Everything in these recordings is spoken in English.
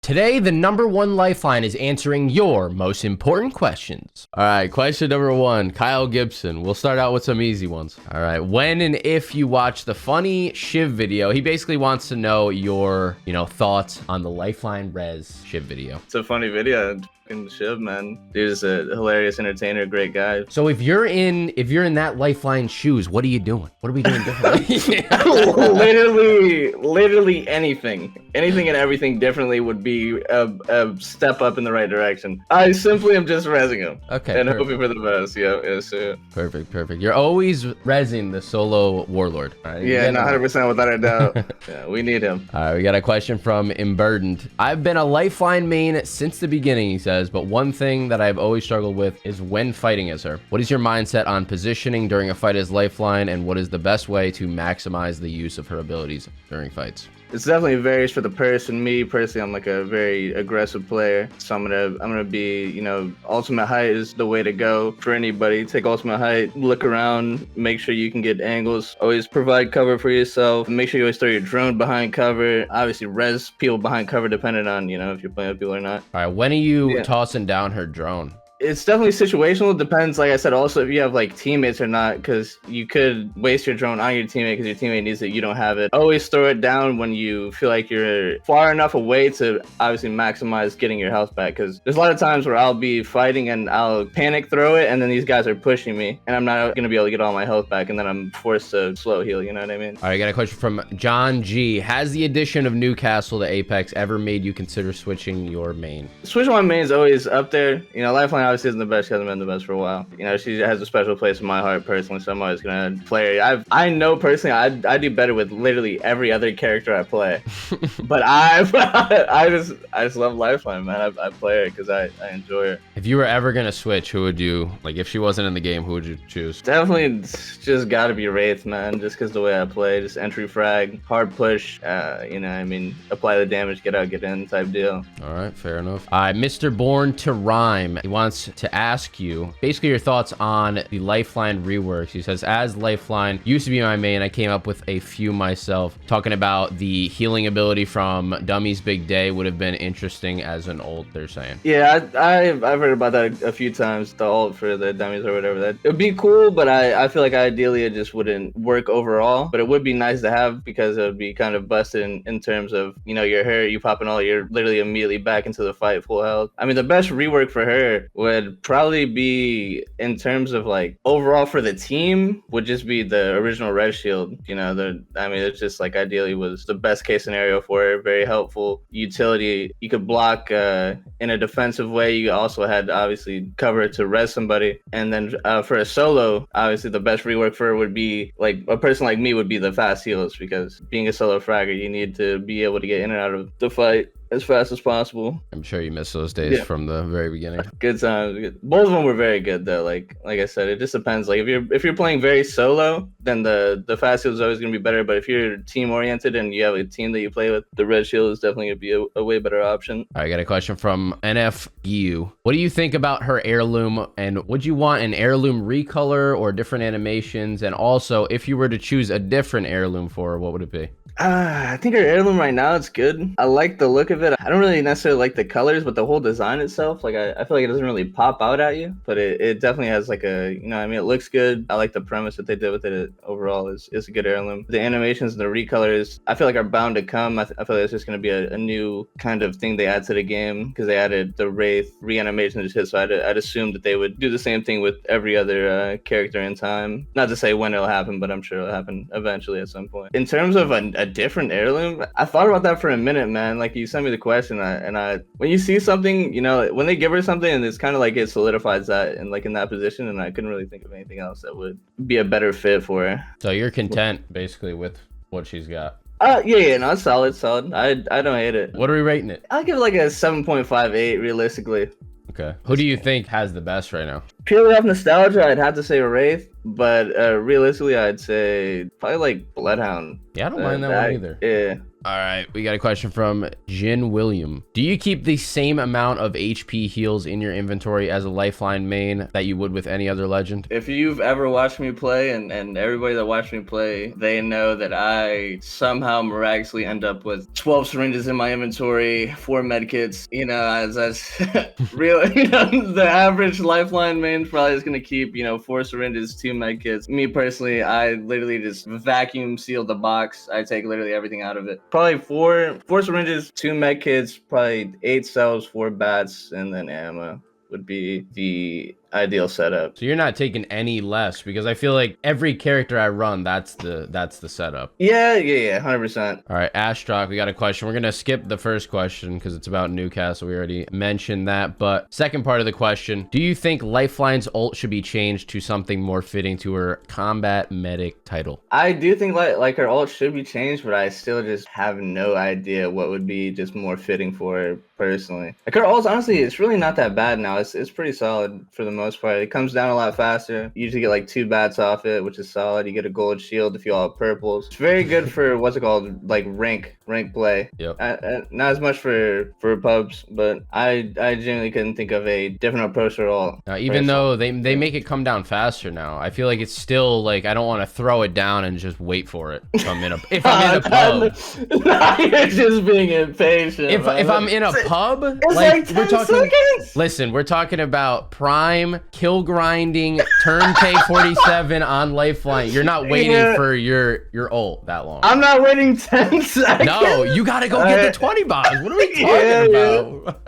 Today, the #1 Lifeline is answering your most important questions. All right, question number 1, Kyle Gibson. We'll start out with some easy ones. All right, when and if you watch the funny Shiv video, he basically wants to know your, thoughts on the Lifeline Res Shiv video. It's a funny video. Shiv, man. Dude's a hilarious entertainer, great guy. So if you're in that Lifeline shoes, what are you doing? What are we doing differently? literally anything and everything differently would be a step up in the right direction. I simply am just rezzing him. Okay. And hoping for the best. Yeah. Perfect. You're always rezzing the solo warlord. Right? Yeah, 100% without a doubt. Yeah, we need him. All right, we got a question from Imburdened. I've been a Lifeline main since the beginning, he says, but one thing that I've always struggled with is when fighting as her. What is your mindset on positioning during a fight as Lifeline, and what is the best way to maximize the use of her abilities during fights? It's definitely varies for the person. Me personally, I'm like a very aggressive player, so I'm gonna be, ultimate height is the way to go for anybody. Take ultimate height, look around, make sure you can get angles, always provide cover for yourself, make sure you always throw your drone behind cover, obviously res people behind cover depending on, if you're playing with people or not. All right, when are you tossing down her drone? It's definitely situational. Depends, like I said, also if you have like teammates or not, because you could waste your drone on your teammate because your teammate needs it, you don't have it. Always throw it down when you feel like you're far enough away to obviously maximize getting your health back, because there's a lot of times where I'll be fighting and I'll panic throw it, and then these guys are pushing me and I'm not going to be able to get all my health back, and then I'm forced to slow heal, you know what I mean? All right, I got a question from John G. Has the addition of Newcastle to Apex ever made you consider switching your main? Switching my main is always up there. Lifeline obviously isn't the best. She hasn't been the best for a while. She has a special place in my heart personally, so I'm always gonna play her. I know personally I do better with literally every other character I play, but I just love Lifeline, man. I play her because I enjoy her. If you were ever gonna switch, who would you like? If she wasn't in the game, who would you choose? Definitely just gotta be Wraith, man. Just because the way I play, just entry frag, hard push. Apply the damage, get out, get in type deal. All right, fair enough. Mr. Born to Rhyme, he wants to ask you basically your thoughts on the Lifeline reworks. He says, as Lifeline used to be my main, I came up with a few myself. Talking about the healing ability from Dummy's Big Day would have been interesting as an ult, they're saying. Yeah, I've heard about that a few times, the ult for the dummies or whatever. That it'd be cool, but I feel like ideally it just wouldn't work overall. But it would be nice to have, because it would be kind of busted in terms of, you're hurt, you pop an ult, you're literally immediately back into the fight full health. The best rework for her would probably be, in terms of like overall for the team, would just be the original red shield. It's just like ideally was the best case scenario for her. Very helpful utility. You could block in a defensive way. You also had obviously cover to res somebody, and then for a solo, obviously the best rework for her would be like a person like me would be the fast heals, because being a solo fragger, you need to be able to get in and out of the fight as fast as possible. I'm sure you miss those days from the very beginning. Good times. Both of them were very good though. Like I said, it just depends. Like if you're playing very solo, then the fast shield is always gonna be better. But if you're team oriented and you have a team that you play with, the red shield is definitely gonna be a way better option. All right, I got a question from NFU. What do you think about her heirloom, and would you want an heirloom recolor or different animations? And also, if you were to choose a different heirloom for her, what would it be? I think her heirloom right now, it's good. I like the look of it. I don't really necessarily like the colors, but the whole design itself, like I feel like it doesn't really pop out at you, but it definitely has like a, it looks good. I like the premise that they did with it. Overall is a good heirloom. The animations and the recolors, I feel like are bound to come. I feel like it's just going to be a new kind of thing they add to the game, because they added the Wraith reanimation to shit, so I'd assume that they would do the same thing with every other character in time. Not to say when it'll happen, but I'm sure it'll happen eventually at some point. In terms of a different heirloom, I thought about that for a minute, man. Like, you sent me the question, and when you see something, when they give her something and it's kind of like it solidifies that and like in that position, and I couldn't really think of anything else that would be a better fit for her. So you're content basically with what she's got? No, it's solid. I don't hate it. What are we rating it? I'll give it like a 7.58 realistically. Okay. Who do you think has the best right now? Purely off nostalgia, I'd have to say Wraith, but realistically, I'd say probably like Bloodhound. Yeah, I don't mind that one either. Yeah. All right, we got a question from Jin William. Do you keep the same amount of HP heals in your inventory as a Lifeline main that you would with any other legend? If you've ever watched me play, and everybody that watched me play, they know that I somehow miraculously end up with 12 syringes in my inventory, 4 medkits. You know, as real, you know, the average Lifeline main probably is gonna keep, you know, 4 syringes, 2 medkits. Me personally, I literally just vacuum seal the box. I take literally everything out of it. Probably four syringes, 2 medkits, probably 8 cells, 4 bats, and then ammo would be the ideal setup. So you're not taking any less, because I feel like every character I run, that's the setup. Yeah, 100%. All right, Ashtrock, we got a question. We're gonna skip the first question because it's about Newcastle. We already mentioned that, but second part of the question: do you think Lifeline's ult should be changed to something more fitting to her combat medic title? I do think like her ult should be changed, but I still just have no idea what would be just more fitting for her personally. Like her ult, honestly, it's really not that bad now. It's pretty solid for the most part. It comes down a lot faster. You usually get like 2 bats off it, which is solid. You get a gold shield if you all have purples. It's very good for what's it called, like rank play. Yep. Not as much for pubs, but I genuinely couldn't think of a different approach at all. Even though they make it come down faster now, I feel like it's still like I don't want to throw it down and just wait for it. If I'm in a pub, you're just being impatient. If I'm in a pub, like we're talking. Seconds. Listen, we're talking about prime kill grinding turn K47 on Lifeline. You're not waiting for your ult that long. I'm not waiting 10 seconds. No, you gotta go get the 20 bombs. What are we talking about?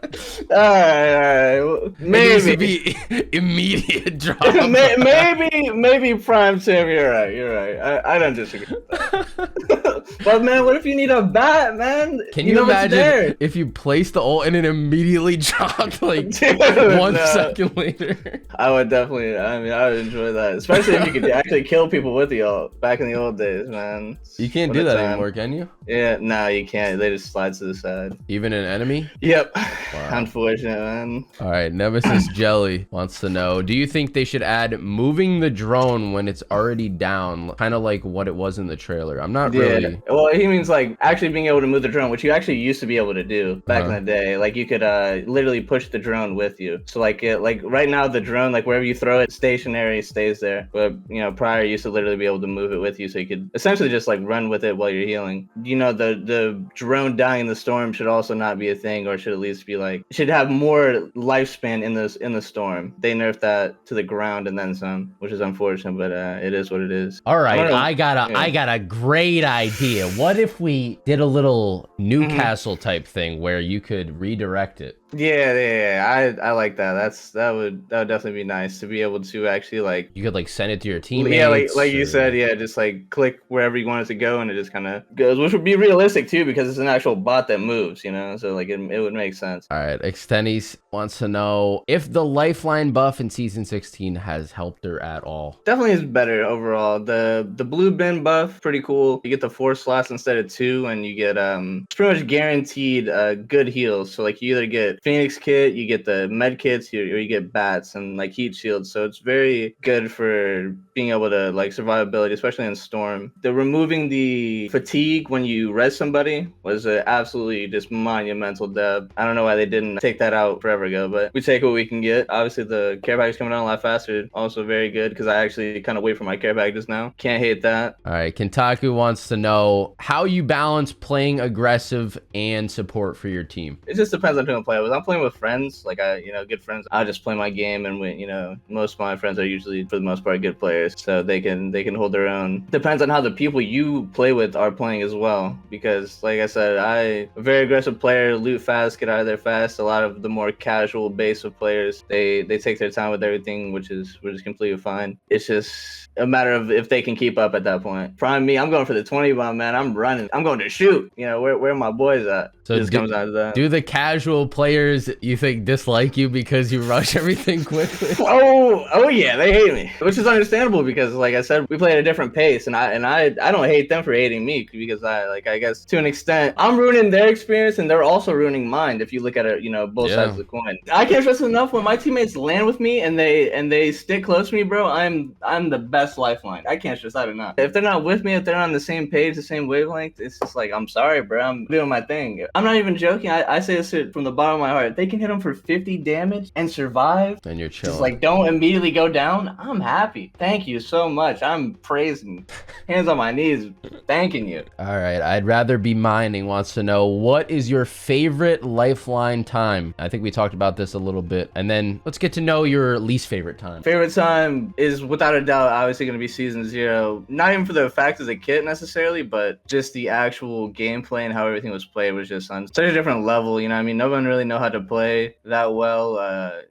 All right. Maybe be immediate drop. maybe prime Tim. You're right. I don't disagree with that. But man, what if you need a bat, man? Can you imagine if you place the ult and it immediately dropped like 1 second later? I would definitely. I mean, I would enjoy that, especially if you could actually kill people with the ult. Back in the old days, man. You can't do that anymore, can you? Yeah, no, you can't. They just slide to the side. Even an enemy? Yep. Wow. Unfortunate, man. All right, Nemesis Jelly wants to know: do you think they should add moving the drone when it's already down, kind of like what it was in the trailer? I'm not really. Well, he means like actually being able to move the drone, which you actually used to be able to do back in the day. Like you could literally push the drone with you. So like right now the drone, like wherever you throw it, stationary stays there. But you know, prior you used to literally be able to move it with you, so you could essentially just like run with it while you're healing. You know, the drone dying in the storm should also not be a thing, or should at least be like should have more lifespan in the storm. They nerfed that to the ground and then some, which is unfortunate, but it is what it is. All right, I got a great idea. What if we did a little Newcastle type thing where you could redirect it? Yeah. I like that. That would definitely be nice to be able to actually like you could like send it to your teammates. Yeah, like you said, just like click wherever you want it to go, and it just kind of goes, which would be realistic too because it's an actual bot that moves, you know. So like it would make sense. All right, Extenis wants to know if the Lifeline buff in season 16 has helped her at all. Definitely is better overall. The blue bin buff, pretty cool. You get the 4 slots instead of 2, and you get it's pretty much guaranteed good heals. So like you either get Phoenix kit, you get the med kits, or you get bats and like heat shields. So it's very good for being able to like survivability, especially in storm. The removing the fatigue when you res somebody was an absolutely just monumental dub. I don't know why they didn't take that out forever ago, but we take what we can get. Obviously the care package coming down a lot faster, also very good because I actually kind of wait for my care packages now. Can't hate that. All right, Kentaku wants to know how you balance playing aggressive and support for your team. It just depends on who I'm playing with. I'm playing with friends, like good friends. I just play my game, and most of my friends are usually for the most part good players, so they can hold their own. Depends on how the people you play with are playing as well, because like I said, I'm a very aggressive player, loot fast, get out of there fast. A lot of the more casual base of players, they take their time with everything, which is completely fine. It's just a matter of if they can keep up at that point. Prime me, I'm going for the 20 bomb, man. I'm running. I'm going to shoot. You know, where are my boys at? So just comes out of that. Do the casual players, you think, dislike you because you rush everything quickly? Oh yeah, they hate me, which is understandable because, like I said, we play at a different pace, and I don't hate them for hating me because I guess to an extent I'm ruining their experience and they're also ruining mine. If you look at it, both sides of the coin. I can't stress enough when my teammates land with me and they stick close to me, bro. I'm the best lifeline. I can't stress that enough. If they're not with me, if they're not on the same page, the same wavelength, it's just like, I'm sorry, bro. I'm doing my thing. I'm not even joking. I say this from the bottom of my heart. They can hit them for 50 damage and survive. And you're chilling. Just like, don't immediately go down. I'm happy. Thank you so much. I'm praising, hands on my knees, thanking you. All right. I'd rather be mining wants to know, what is your favorite Lifeline time? I think we talked about this a little bit. And then let's get to know your least favorite time. Favorite time is without a doubt obviously going to be season 0. Not even for the fact of the kit necessarily, but just the actual gameplay and how everything was played was just on such a different level. You know what I mean? No one really know how to play that well.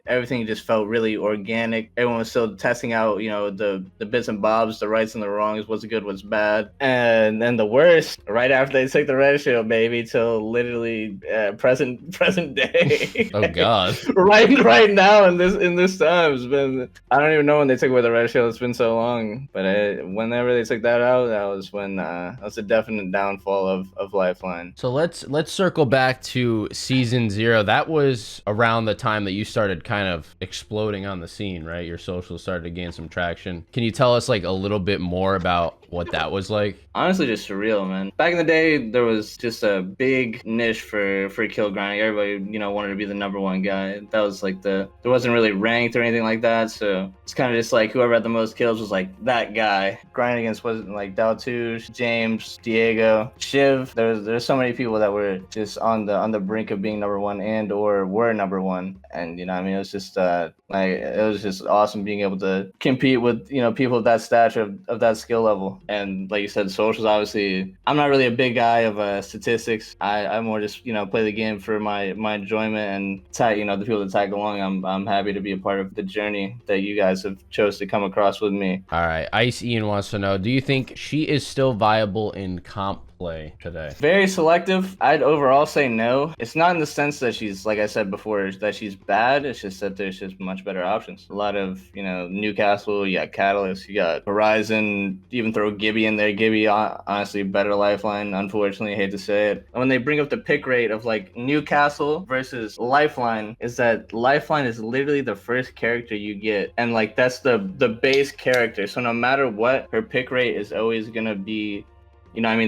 Everything just felt really organic. Everyone was still testing out, the bits and bobs, the rights and the wrongs, what's good, what's bad. And then the worst, right after they took the red shield, baby, till literally present day. Oh God. right now in this time, it's been, I don't even know when they took away the red shield. It's been so long, but whenever they took that out, that was when that was a definite downfall of Lifeline. So let's circle back to season 0. That was around the time that you started kind of exploding on the scene, right? Your socials started to gain some traction. Can you tell us like a little bit more about what that was like? Honestly, just surreal, man. Back in the day, there was just a big niche for kill grinding. Everybody, wanted to be the #1 guy. That was like there wasn't really ranked or anything like that. So it's kind of just like whoever had the most kills was like that guy. Grinding against wasn't like Daltoosh, James, Diego, Shiv. There's so many people that were just on the brink of being #1 and or were #1. And it was just it was just awesome being able to compete with people of that stature, of that skill level. And like you said, socials, obviously I'm not really a big guy of statistics. I more just play the game for my enjoyment and the people that tag along. I'm happy to be a part of the journey that you guys have chose to come across with me. All right, Ice Ian wants to know, do you think she is still viable in comp play today? Very selective. I'd overall say no. It's not in the sense that she's, like I said before, that she's bad. It's just that there's just much better options. A lot of, Newcastle, you got Catalyst, you got Horizon, even throw Gibby in there. Gibby, honestly, better Lifeline, unfortunately, I hate to say it. And when they bring up the pick rate of like Newcastle versus Lifeline, is that Lifeline is literally the first character you get. And like, that's the base character. So no matter what, her pick rate is always going to be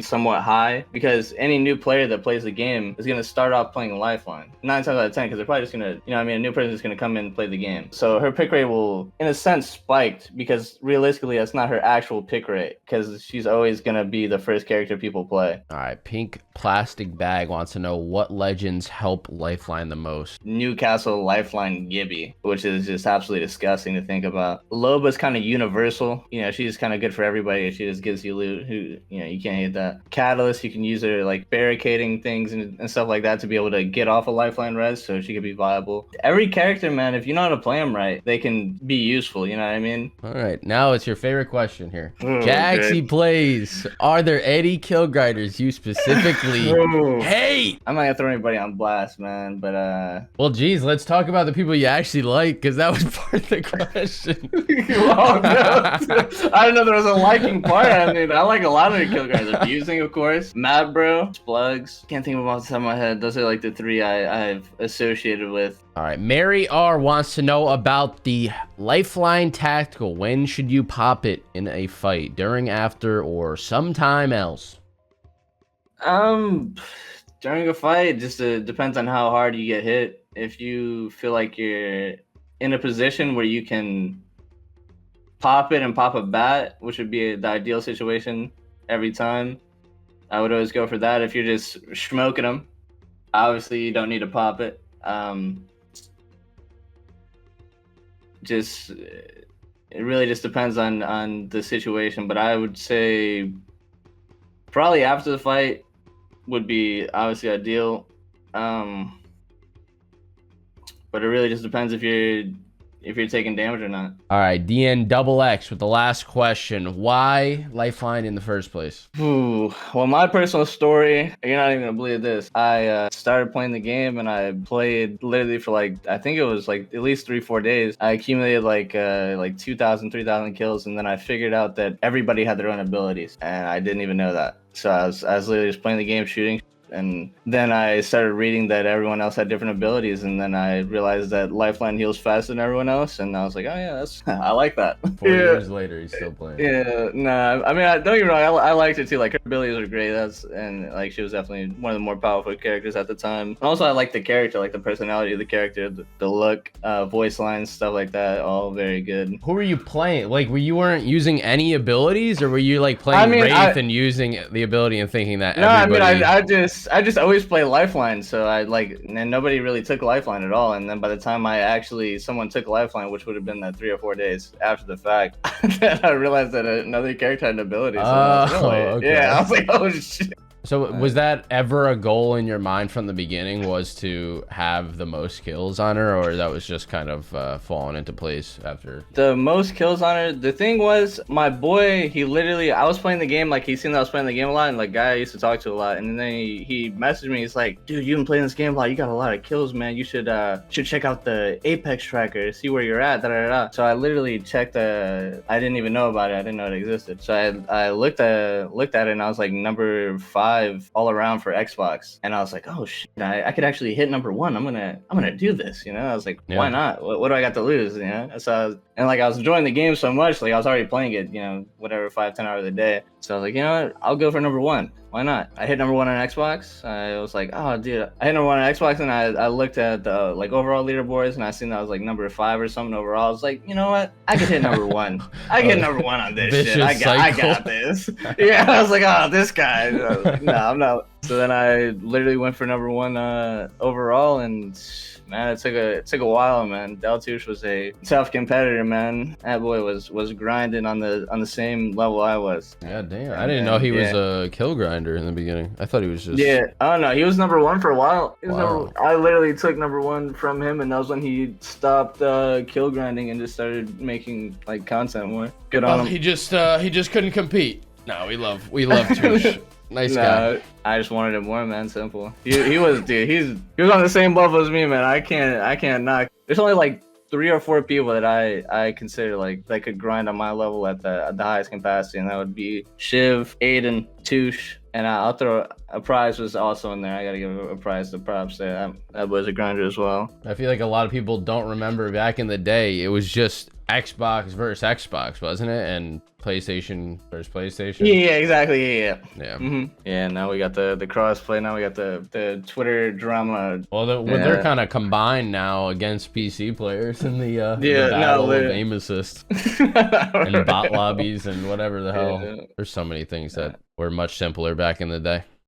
somewhat high, because any new player that plays the game is going to start off playing Lifeline 9 times out of 10, because they're probably just going to, a new person is going to come in and play the game. So her pick rate will, in a sense, spiked, because realistically, that's not her actual pick rate, because she's always going to be the first character people play. All right, Pink Plastic Bag wants to know, what legends help Lifeline the most? Newcastle, Lifeline, Gibby, which is just absolutely disgusting to think about. Loba's kind of universal. She's kind of good for everybody. She just gives you loot. You can't hate that. Catalyst, you can use her like barricading things and stuff like that to be able to get off a Lifeline res, so she could be viable. Every character, man, if you know how to play them right, they can be useful, you know what I mean? All right, now it's your favorite question here. Oh, Jaxie plays, are there any kill grinders you specifically hate? I'm not gonna throw anybody on blast, man, but well, geez, let's talk about the people you actually like, because that was part of the question. Oh, no. I didn't know there was a liking part. I mean, I like a lot of the kill grinders. Abusing, of course. Mad Bro, Splugs. Can't think of them off the top of my head. Those are like the 3 I've associated with. All right, Mary R wants to know about the Lifeline Tactical. When should you pop it in a fight? During, after, or sometime else? During a fight, just depends on how hard you get hit. If you feel like you're in a position where you can pop it and pop a bat, which would be the ideal situation every time, I would always go for that. If you're just smoking them, obviously you don't need to pop it. It really just depends on the situation, but I would say probably after the fight would be obviously ideal. But it really just depends if you're if you're taking damage or not. All right, DN XX with the last question. Why Lifeline in the first place? Ooh, well, my personal story, you're not even gonna believe this. I started playing the game and I played literally for like, I think it was like at least 3-4 days. I accumulated like 2,000, 3,000 kills, and then I figured out that everybody had their own abilities, and I didn't even know that. So I was literally just playing the game, shooting. And then I started reading that everyone else had different abilities, and then I realized that Lifeline heals faster than everyone else, and I was like, oh yeah, that's I like that. 4 years later, he's still playing. Yeah, nah, I mean, don't get me wrong, I liked it too. Like, her abilities were great. And like, she was definitely one of the more powerful characters at the time. And also, I liked the character, like the personality of the character, the look, voice lines, stuff like that, all very good. Who were you playing? Like, you weren't using any abilities, or were you like playing Wraith and using the ability and thinking that? No, everybody... I mean, I just always play Lifeline, so and nobody really took Lifeline at all. And then by the time someone took Lifeline, which would have been that 3 or 4 days after the fact, then I realized that another character had an ability. So okay. Yeah, I was like, oh shit. So was that ever a goal in your mind from the beginning, was to have the most kills on her, or that was just kind of falling into place after? The most kills on her, the thing was, my boy, he literally, I was playing the game, like he seen that I was playing the game a lot, and like guy I used to talk to a lot, and then he messaged me, he's like, dude, you've been playing this game a lot, you got a lot of kills, man, you should check out the Apex tracker, see where you're at, da da da. So I literally checked I didn't even know about it, I didn't know it existed. So I looked at it, and I was like number 5 all around for Xbox, and I was like, oh shit, I could actually hit number 1. I'm gonna do this, you know. I was like, why not? What do I got to lose, you know? So I was enjoying the game so much, like I was already playing it, you know, whatever, 5-10 hours a day. So I was like, you know what, I'll go for number 1. Why not? I hit number 1 on Xbox. I was like, oh dude, I hit number 1 on Xbox, and I looked at the like overall leaderboards, and I seen that I was like number 5 or something overall. I was like, you know what, I could hit number 1. I get number 1 on this shit. I got this. Yeah, I was like, oh, this guy. Like, no, I'm not. So then I literally went for number 1 overall, and man, it took a while, man. Daltoosh was a tough competitor, man. That boy was grinding on the same level I was. Yeah, damn. I didn't know he was a kill grinder in the beginning. I thought he was just... Yeah, I don't know. He was number 1 for a while. I literally took number 1 from him, and that was when he stopped kill grinding and just started making like content more. Good on him. He just couldn't compete. No, we love Toosh. Nice guy. I just wanted him more, man. Simple. He was, dude. He was on the same level as me, man. I can't knock. There's only like 3 or 4 people that I consider like that could grind on my level at the highest capacity, and that would be Shiv, Aiden, Toosh, and I'll throw a prize was also in there. I gotta give a prize to props there. That was a grinder as well. I feel like a lot of people don't remember back in the day. It was just Xbox versus Xbox, wasn't it? And PlayStation versus PlayStation. Yeah, exactly. Yeah. Mm-hmm. Yeah. Now we got the crossplay. Now we got the Twitter drama. Well, they're kind of combined now against PC players in the battle of aim assist and bot lobbies and whatever the hell. Yeah. There's so many things that were much simpler back in the day.